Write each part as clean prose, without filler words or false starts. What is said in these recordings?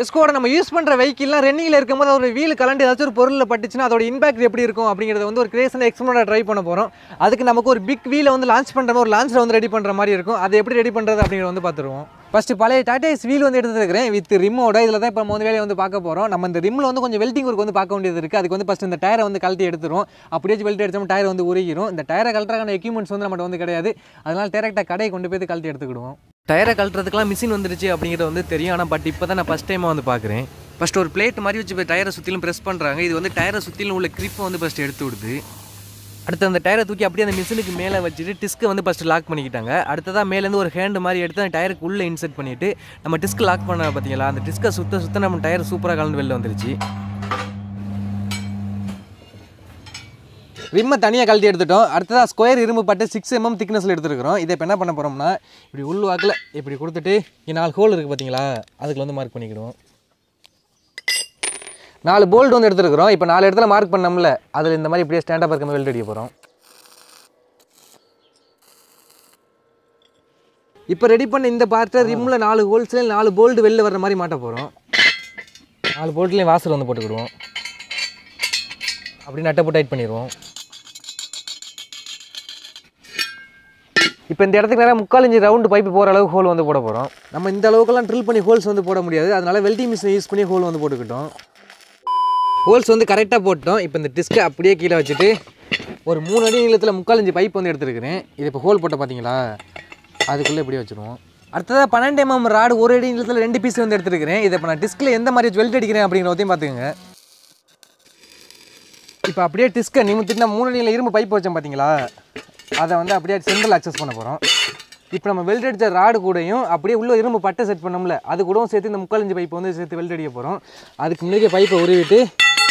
எஸ்கோட நம்ம யூஸ் பண்ணுற வெஹிக்கிள்லாம் ரன்னிங்கில் இருக்கும்போது ஒரு வீல் கலண்டு ஏதாச்சும் ஒரு பொருளில் பட்டுச்சுன்னா அதோட இம்பாக்ட் எப்படி இருக்கும் அப்படிங்கிறத வந்து ஒரு கிரியேஷனாக எக்ஸ்பெரிமெண்ட்டாக ட்ரை பண்ண போகிறோம். அதுக்கு நமக்கு ஒரு பிக் வீலை வந்து லான்ச் பண்ணுற மாதிரி ஒரு லான்ச்சரை வந்து ரெடி பண்ணுற மாதிரி இருக்கும். அதை எப்படி ரெடி பண்ணுறது அப்படிங்கிறத வந்து பார்த்துருவோம். ஃபஸ்ட்டு பழைய டாடா ஏஸ் வீல் வந்து எடுத்துருக்கிறேன் வித் ரிம்மோட. இதில் தான் இப்போ நம்ம வந்து வேலையை வந்து பார்க்க போகிறோம். நம்ம இந்த ரிம்மில் வந்து கொஞ்சம் வெல்டிங் ஒர்க் வந்து பார்க்க வேண்டியது இருக்குது. அதுக்கு வந்து ஃபஸ்ட்டு இந்த டயரை வந்து கழட்டி எடுத்துரும். அப்படியே வெல்ட் அடிச்சோம் டயர் வந்து உருகிரும். இந்த டயரை கழட்டுறதுக்கான எக்யூப்மெண்ட்ஸ் வந்து நம்மகிட்ட வந்து கிடையாது. அதனால் டேரெக்டாக கடையை கொண்டு போய் கழட்டி எடுத்துக்கிடுவோம். டயரை கழட்டுறதுக்குலாம் மிஷின் வந்துருச்சு அப்படிங்கிறது வந்து தெரியும். ஆனால் பட் இப்போ தான் நான் ஃபஸ்ட் டைமாக வந்து பார்க்குறேன். ஃபஸ்ட்டு ஒரு பிளேட் மாதிரி வச்சு டயரை சுற்றிலும் ப்ரெஸ் பண்ணுறாங்க. இது வந்து டயரை சுற்றிலும் உள்ள கிரிப்பை வந்து ஃபஸ்ட்டு எடுத்து விடுது. அடுத்து அந்த டயரை தூக்கி அப்படியே அந்த மிஷினுக்கு மேலே வச்சுட்டு டிஸ்க்கை வந்து ஃபஸ்ட்டு லாக் பண்ணிக்கிட்டாங்க. அடுத்ததாக மேலேருந்து ஒரு ஹேண்டு மாதிரி எடுத்து அந்த டயருக்கு உள்ளே இன்செர்ட் பண்ணிவிட்டு நம்ம டிஸ்க் லாக் பண்ண பார்த்தீங்களா, அந்த டிஸ்க்கை சுற்ற நம்ம டயர் சூப்பராக கலந்து வெளில வந்துருச்சு. ரிம்மை தனியாக கழட்டி எடுத்துட்டோம். அடுத்ததாக ஸ்கொயர் இரும்பு பட்டு 6 mm திக்னஸில் எடுத்துருக்கிறோம். இதை இப்போ என்ன பண்ண போகிறோம்னா இப்படி உள் வாக்கில் இப்படி கொடுத்துட்டு 4 ஹோல் இருக்குது பார்த்தீங்களா, அதுக்கு வந்து மார்க் பண்ணிக்கிடுவோம். 4 போல்ட் வந்து எடுத்துருக்கிறோம். இப்போ 4 இடத்துல மார்க் பண்ணோம்ல, அதில் இந்த மாதிரி இப்படியே ஸ்டாண்டாக இருக்க வெல்ட் அடிக்க போகிறோம். இப்போ ரெடி பண்ண இந்த பார்ட்டை ரிம்மில் 4 ஹோல்ஸ்லேயும் 4 போல்ட் வெளில வர்ற மாதிரி மாட்ட போகிறோம். 4 போல்ட்லேயும் வாசல் வந்து போட்டுக்கிடுவோம். அப்படி நட்டை போட்டு டைட் பண்ணிடுவோம். இப்போ இந்த இடத்துக்கு நேரம் 3/4 இன்ச் ரவுண்டு பைப்பு போகிற அளவுக்கு ஹோல் வந்து போட போகிறோம். நம்ம இந்த அளவுக்குலாம் ட்ரில் பண்ணி ஹோல்ஸ் வந்து போட முடியாது. அதனால் வெல்டிங் மிஷின் யூஸ் பண்ணி ஹோல் வந்து போட்டுக்கிட்டோம். ஹோல்ஸ் வந்து கரெக்டாக போட்டோம். இப்போ இந்த டிஸ்க்கை அப்படியே கீழே வச்சுட்டு ஒரு 3 அடி நீளத்தில் 3/4 இன்ச் பைப் வந்து எடுத்துருக்கிறேன். இது இப்போ ஹோல் போட்ட பார்த்தீங்களா, அதுக்குள்ளே இப்படியே வச்சுருவோம். அடுத்ததாக 12 mm ராடு 1 அடி நீளத்தில் 2 பீஸ் வந்து எடுத்துருக்கிறேன். இதை இப்போ நான் டிஸ்கில் எந்த மாதிரி வெல்ட் அடிக்கிறேன் அப்படிங்கிறதையும் பார்த்துக்கோங்க. இப்போ அப்படியே டிஸ்கை நிமித்திட்டு நான் 3 அடியில் இரும்பு பைப் வச்சேன் பார்த்தீங்களா, அதை வந்து அப்படியே சென்ட்ரல் அக்சஸ் பண்ண போகிறோம். இப்போ நம்ம வெல்ட் அடித்த ராடு கூடயும் அப்படியே உள்ள இரும்பு பட்டை செட் பண்ணோம்ல, அது கூடவும் சேர்த்து இந்த 3/4 இன்ச் பைப் வந்து சேர்த்து வெல்ட் அடிக்க போகிறோம். அதுக்கு முன்னாடி பைப்பை உருவிட்டு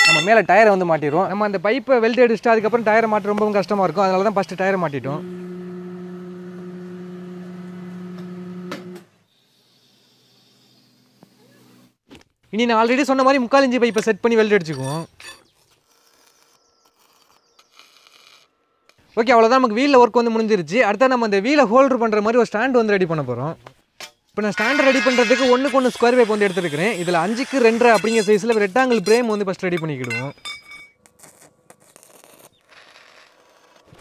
நம்ம மேலே டயரை வந்து மாட்டிடுவோம். நம்ம அந்த பைப்பை வெல்ட் அடிச்சுட்டு அதுக்கப்புறம் டயரை மாட்ட ரொம்பவும் கஷ்டமாக இருக்கும். அதனால தான் ஃபஸ்ட்டு டயரை மாட்டிட்டோம். இனி நான் ஆல்ரெடி சொன்ன மாதிரி 3/4 இன்ச் பைப்பை செட் பண்ணி வெல்ட் அடிச்சுக்குவோம். ஓகே, அவ்வளோதான். நமக்கு வீலில் ஒர்க் வந்து முடிஞ்சிருச்சு. அடுத்த நம்ம அந்த வீலை ஹோல்டர் பண்ணுற மாதிரி ஒரு ஸ்டாண்ட் வந்து ரெடி பண்ண போகிறோம். இப்போ நான் ஸ்டாண்ட் ரெடி பண்ணுறதுக்கு 1:1 ஸ்கொயர் பைப் வந்து எடுத்துருக்கிறேன். இதில் 5க்கு 2 அப்படிங்கிற சைஸில் ரெக்டாங்கிள் பிரேம் வந்து ஃபஸ்ட் ரெடி பண்ணிக்கிடுவோம்.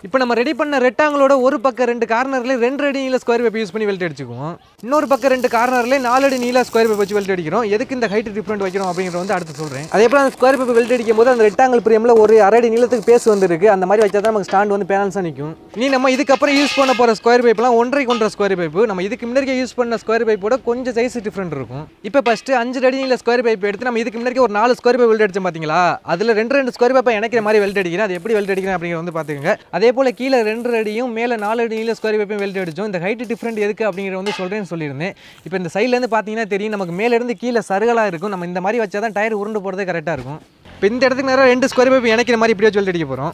இப்போ நம்ம ரெடி பண்ண ரெக்டாங்கிளோட ஒரு பக்கம் 2 கார்னர்லேயே 2 அடி நீள ஸ்கொயர் பைப் யூஸ் பண்ணி வெல்ட் அடிச்சுக்குவோம். இன்னொரு பக்கம் 2 கார்னர்லேயே 4 அடி நீள ஸ்கொயர் பைப் வச்சு வெல்ட் அடிக்கிறோம். எதுக்கு இந்த ஹைட் டிஃப்ரெண்ட் வைக்கிறோம் அப்படிங்கிறத வந்து அடுத்து சொல்கிறேன். அதே போல் அந்த ஸ்கொயர் பைப் வெல்ட் அடிக்கும் போது அந்த ரெக்டாங்கிள் பிரேமில் ஒரு 1/2 அடி நீளத்துக்கு பேஸ் வந்துருக்கு. அந்த மாதிரி வச்சா தான் நமக்கு ஸ்டாண்ட் வந்து பேலன்ஸாக நிற்கும். இனி நம்ம இதுக்கப்புறம் யூஸ் பண்ண போகிற ஸ்கொயர் பைப்லாம் 1.5 ஸ்கொயர் பைப். நம்ம இதுக்கு முன்னாடி யூஸ் பண்ண ஸ்கொயர் பைப்போட கொஞ்சம் சைஸ் டிஃப்ரெண்ட் இருக்கும். இப்போ ஃபஸ்ட்டு 5 அடி நீள ஸ்கொயர் பைப் எடுத்து நம்ம இதுக்கு முன்னாடி ஒரு 4 ஸ்கொயர் பைப் வெல்ட் அடிச்சோம் பார்த்தீங்களா, அதில் 2 ஸ்கொயர் பைப்பை இணைக்கிற மாதிரி வெல்ட் அடிக்கிறேன். அது எப்படி வெல்ட் அடிக்கிறேன் அப்படிங்கிறத வந்து பார்த்துக்கோங்க. அதே போல் கீழே 2 அடியும் மேலே 4 அடி நீள ஸ்கொயர் பைப்பையும் வெல்ட் அடிச்சோம். இந்த ஹைட் டிஃப்ரெண்ட் எதுக்கு அப்படிங்கிறத வந்து சொல்கிறேன்னு சொல்லியிருந்தேன். இப்போ இந்த சைட்லேருந்து பார்த்தீங்கன்னா தெரியும், நமக்கு மேலேருந்து கீழே சருகலாக இருக்கும். நம்ம இந்த மாதிரி வச்சா தான் டயர் உருண்டு போகிறதே கரெக்டாக இருக்கும். இப்போ இந்த இடத்துக்கு நேரம் 2 ஸ்கொயர் பைப் இணைக்கிற மாதிரி இப்படியே வெல்ட் அடிக்க போகிறோம்.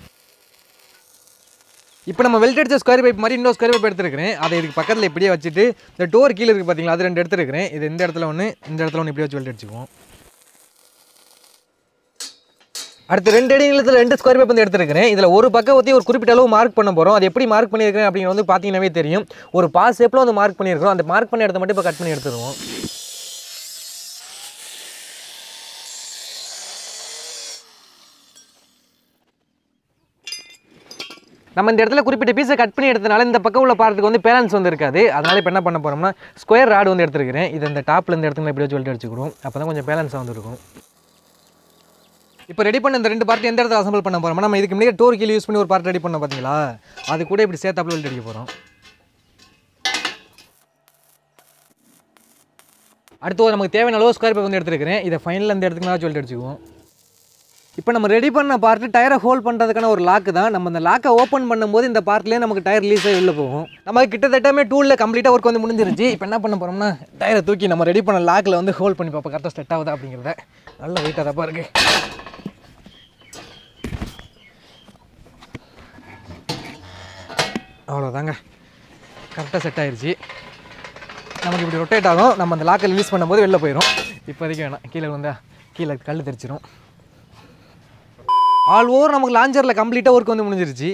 இப்போ நம்ம வெல்ட் அடிச்ச ஸ்கொயர் பைப் மாதிரி இன்னொரு ஸ்கொயர் பைப் எடுத்துருக்கிறேன். அதை இதுக்கு பக்கத்தில் இப்படியே வச்சுட்டு இந்த டோர் கீழே இருக்குது பார்த்தீங்களா, அது 2 எடுத்துருக்கிறேன். இது இந்த இடத்துல ஒன்று, இந்த இடத்துல ஒன்று இப்படியே வச்சு வெல்ட் அடிச்சுக்குவோம். அடுத்து 2 அடி நீளத்தில் 2 ஸ்கொயர் பைப் வந்து எடுத்துருக்கிறேன். இதில் ஒரு பக்கம் ஊற்றி ஒரு குறிப்பிட்ட அளவு மார்க் பண்ண போகிறோம். அது எப்படி மார்க் பண்ணியிருக்கிறேன் அப்படிங்கிறது வந்து பார்த்தீங்கன்னாவே தெரியும். ஒரு பாஸ் ஷேப்பில் வந்து மார்க் பண்ணியிருக்கிறோம். அந்த மார்க் பண்ண இடத்த மட்டும் இப்போ கட் பண்ணி எடுத்துருவோம். நம்ம இந்த இடத்துல குறிப்பிட்ட பீஸை கட் பண்ணி எடுத்தனால இந்த பக்கம் உள்ள பார்ட்டுக்கு வந்து பேலன்ஸ் வந்து இருக்காது. அதனால இப்போ என்ன பண்ண போகிறோம்னா ஸ்கொயர் ராடு வந்து எடுத்துருக்கிறேன். இது இந்த டாப்பில் இந்த இடத்துல இப்படி வச்சு வெல்ட் அடிச்சுக்கிறோம். அப்போ தான் கொஞ்சம் பேலன்ஸாக வந்து இருக்கும். இப்போ ரெடி பண்ண இந்த 2 பார்ட் எந்த இடத்துல அசம்பிள் பண்ண போகிறோம்னா, நம்ம இதுக்கு முன்னாடி டோர் கீழே யூஸ் பண்ணி ஒரு பார்ட் ரெடி பண்ணோம் பார்த்தீங்களா, அது கூட இப்படி சேர்த்தாப்புல வெல்ட் அடிக்க போகிறோம். அடுத்து நமக்கு தேவையான அளவு ஸ்கொயர் பைப் வந்து எடுத்துருக்கிறேன். இதை ஃபைனலில் இந்த இடத்துக்கு நான் வெல்ட் அடிச்சுக்குவோம். இப்போ நம்ம ரெடி பண்ண பார்ட்டு டயரை ஹோல்ட் பண்ணுறதுக்கான ஒரு லாக்கு தான். நம்ம இந்த லாக்கை ஓப்பன் பண்ணும்போது இந்த பார்ட்லேயே நமக்கு டயர் ரிலீஸ் ஆகி வெளில போகும். நமக்கு கிட்டத்தட்ட டூலில் கம்ப்ளீட்டாக ஒர்க் வந்து முடிஞ்சிருச்சு. இப்போ என்ன பண்ண போகிறோம்னா டயரை தூக்கி நம்ம ரெடி பண்ண லாக்கில் வந்து ஹோல்ட் பண்ணி பார்ப்போம் கரெக்டாக செட் ஆகுதா அப்படிங்கிறத. நல்ல வெயிட்டாக தப்பாக இருக்குது. அவ்வளோதாங்க, கரெக்டாக செட் ஆகிடுச்சு. நமக்கு இப்படி ரொட்டேட் ஆகும். நம்ம அந்த லாக்கை ரிலீஸ் பண்ணும்போது வெளில போயிடும். இப்போதைக்கு வேணாம், கீழே வந்தால் கீழே கல் தெரிச்சிடும். ஆல் ஓவர் நமக்கு லான்ச்சரில் கம்ப்ளீட்டாக ஒர்க் வந்து முடிஞ்சிருச்சு.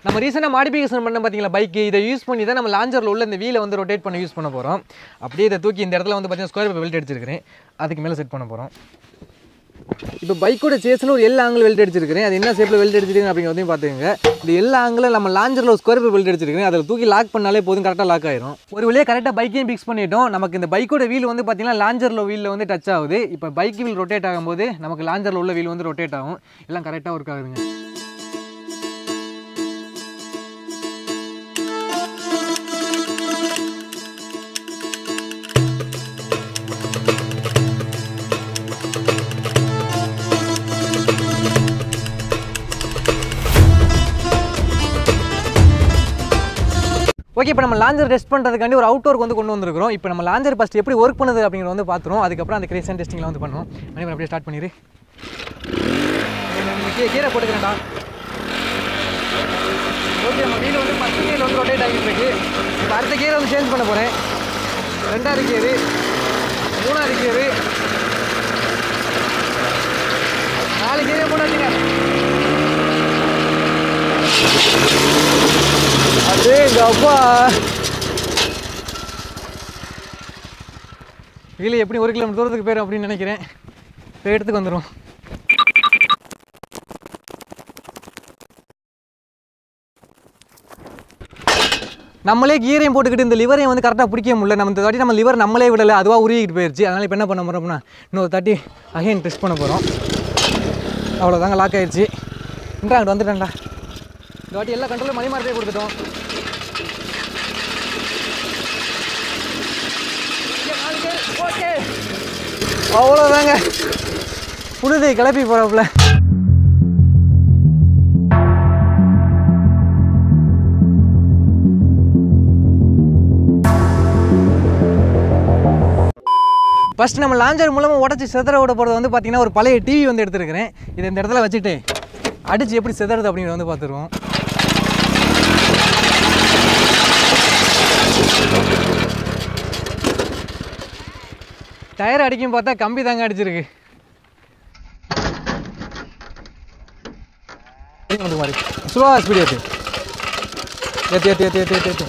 நம்ம ரீசெண்டாக மாடிஃபிகேஷன் பண்ண பார்த்தீங்களா பைக்கு, இதை யூஸ் பண்ணி தான் நம்ம லாஞ்சரில் உள்ள இந்த வீலை வந்து ரொட்டேட் பண்ண யூஸ் பண்ண போகிறோம். அப்படியே இதை தூக்கி இந்த இடத்துல வந்து பார்த்தீங்கன்னா ஸ்கொயர் பெல்ட் அடிச்சிருக்கிறேன், அதுக்கு மேலே செட் பண்ண போகிறோம். இப்போ பைக்கோட சேஸில் ஒரு எல்லா ஆங்கிள் வெல்ட் அடிச்சிருக்கிறேன். அது என்ன ஷேப்பில் வெல்ட் அடிச்சிருக்கேன் அப்படிங்கிறதையும் பார்த்துக்கோங்க. இந்த எல்லா ஆங்கிளும் நம்ம லாஞ்சரில் ஒரு ஸ்கொயர் பெல்ட் அடிச்சிருக்கேன், அதில் தூக்கி லாக் பண்ணாலே போதும், கரெக்டாக லாக் ஆயிரும். ஒரு வழியாக கரெக்டாக பைக்கையும் ஃபிக்ஸ் பண்ணிட்டோம். நமக்கு இந்த பைக்கோட வீல் வந்து பார்த்தீங்கன்னா லாஞ்சரில் வீலில் வந்து டச் ஆகுது. இப்போ பைக் வீல் ரொட்டேட் ஆகும்போது நமக்கு லாஞ்சரில் உள்ள வீல் வந்து ரொட்டேட் ஆகும். எல்லாம் கரெக்டாக ஒர்க் ஆகுதுங்க. ஓகே, இப்போ நம்ம லாஞ்சர் டெஸ்ட் பண்ணுறதுக்காண்டி ஒரு அவுட் ஒர்க் வந்து கொண்டு வந்திருக்கிறோம். இப்போ நம்ம லாஞ்சர் ஃபஸ்ட் எப்படி ஒர்க் பண்ணுது அப்படிங்கிறத வந்து பார்த்துருவோம். அதுக்கப்புறம் அந்த கிரேஷன் டெஸ்டிங்கில் வந்து பண்ணுவோம். மணி அப்படியே ஸ்டார்ட் பண்ணிடு. கீரை போட்டுக்கிறேன்டா. ஓகே, நம்ம வீடு வந்து ஃபஸ்ட் கீரை வந்து ரொட்டேட் ஆகிட்டு இருக்கு. இப்போ அடுத்த கீரை வந்து சேஞ்ச் பண்ண போகிறேன். 2வது கீரு, 3வது கீரு, 4 கீரை போட்டாச்சுங்க. அதே அப்பா வீல் எப்படி 1 கிலோமீட்டர் தூரத்துக்கு போயிடும் அப்படின்னு நினைக்கிறேன். இப்போ இடத்துக்கு வந்துடும். நம்மளே கீரையும் போட்டுக்கிட்டு இந்த லிவரையும் வந்து கரெக்டாக பிடிக்க முடியல. நம்ம இந்த தாட்டி நம்ம லிவர் நம்மளே விடலை, அதுவாக உருகிட்டு போயிடுச்சு. அதனால் இப்போ என்ன பண்ண போகிறோம் அப்படின்னா இன்னொரு தாட்டி அகைன் டெஸ்ட் பண்ண போகிறோம். அவ்வளோதாங்க, லாக் ஆகிடுச்சு. இன்றாங்கிட்டு வந்துட்டேன்டா. இந்த வாட்டி எல்லா கண்ட்ரோலும் மணி மார்க்கே கொடுத்துட்டோம். ஓகே, அவ்வளோதாங்க, புழுதி கிளப்பி போகிறாப்புல. ஃபஸ்ட் நம்ம லாஞ்சர் மூலமாக உடச்சி செதற விட போகிறது வந்து பார்த்தீங்கன்னா ஒரு பழைய டிவி வந்து எடுத்துருக்கிறேன். இதை இந்த இடத்துல வச்சுட்டு அடித்து எப்படி செதறது அப்படிங்கிறத வந்து பார்த்துருவோம். டயர் அடிக்கும் பார்த்தா கம்பி தாங்க அடிச்சிருக்கு. மாதிரி ஸ்லோவாக ஸ்பீடு ஏற்று ஏற்று ஏற்று ஏற்று ஏற்று ஏற்று ஏற்று.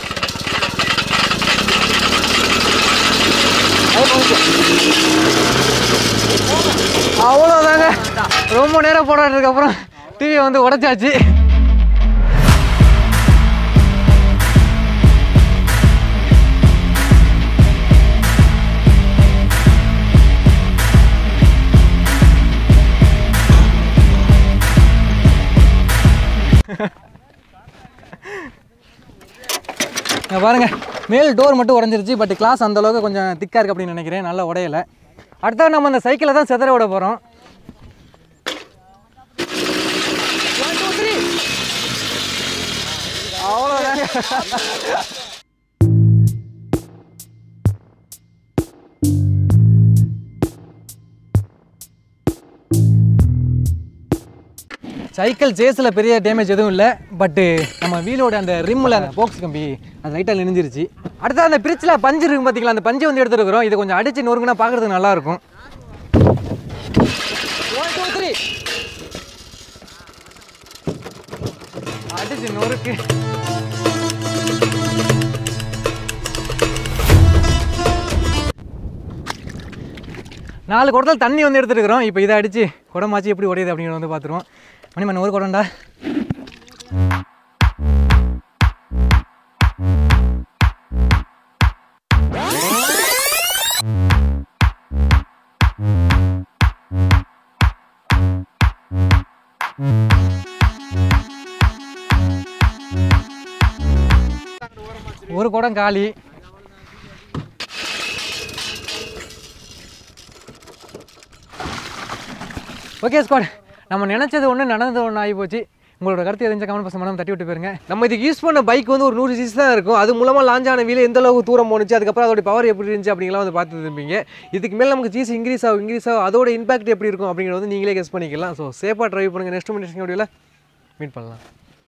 அவ்வளோதாங்க, ரொம்ப நேரம் போராட்டதுக்கப்புறம் டிவியை வந்து உடைச்சாச்சு. பாருங்க, மேல் டோர் மட்டும் உடஞ்சிருச்சு. பட் கிளாஸ் அந்த அளவுக்கு கொஞ்சம் திக்காக இருக்குது அப்படின்னு நினைக்கிறேன், நல்லா உடையலை. அடுத்தது நம்ம அந்த சைக்கிளை தான் செதற விட போகிறோம். அவ்வளோதாங்க. சைக்கிள் சேஸில் பெரிய டேமேஜ் எதுவும் இல்லை. பட்டு நம்ம வீலோட அந்த ரிம்மில் அந்த போக்ஸ் கம்பி அது லைட்டாக நெஞ்சிருச்சு. அடுத்தது அந்த பிரிட்ஜில் பஞ்சு இருக்கும் பார்த்தீங்களா, அந்த பஞ்சை வந்து எடுத்துருக்குறோம். இதை கொஞ்சம் அடித்து நொறுக்குனா பார்க்குறதுக்கு நல்லாயிருக்கும். 1 2 3 அடிச்சு நொறுக்கு. நாலு குடத்தில் தண்ணி வந்து எடுத்துருக்குறோம். இப்போ இதை அடித்து குடமாச்சு எப்படி உடையுது அப்படிங்கிறத வந்து பார்த்துருவோம். மணி ஒரு குடம்டா. ஒரு குடம் காலி. ஓகே ஸ்குவாட், நம்ம நினச்சது ஒன்று நடந்தது ஒன்று ஆகி போச்சு. உங்களோட கருத்து எதுவும் கமெண்ட் பாக்ஸ் மனம் தட்டி விட்டு போயிருங்க. நம்ம இதுக்கு யூஸ் பண்ண பைக் வந்து ஒரு 100 cc தான் இருக்கும். அது மூலமாக லான்ச் ஆன வீல் எந்த அளவுக்கு தூரம் போணுச்சு, அதுக்கப்புறம் அதோட பவர் எப்படி இருந்துச்சு அப்படிங்கலாம் வந்து பார்த்து இருப்பீங்க. இதுக்கு மேலே நமக்கு ஜிசி இன்க்ரீஸ் ஆகும், அதோட இம்பாக்ட் எப்படி இருக்கும் அப்படிங்கிறத வந்து நீங்களே கெஸ் பண்ணிக்கலாம். ஸோ சேஃபாக ட்ரைவ் பண்ணுங்கள். நெக்ஸ்ட் வீடியோவில் மீட் பண்ணலாம்.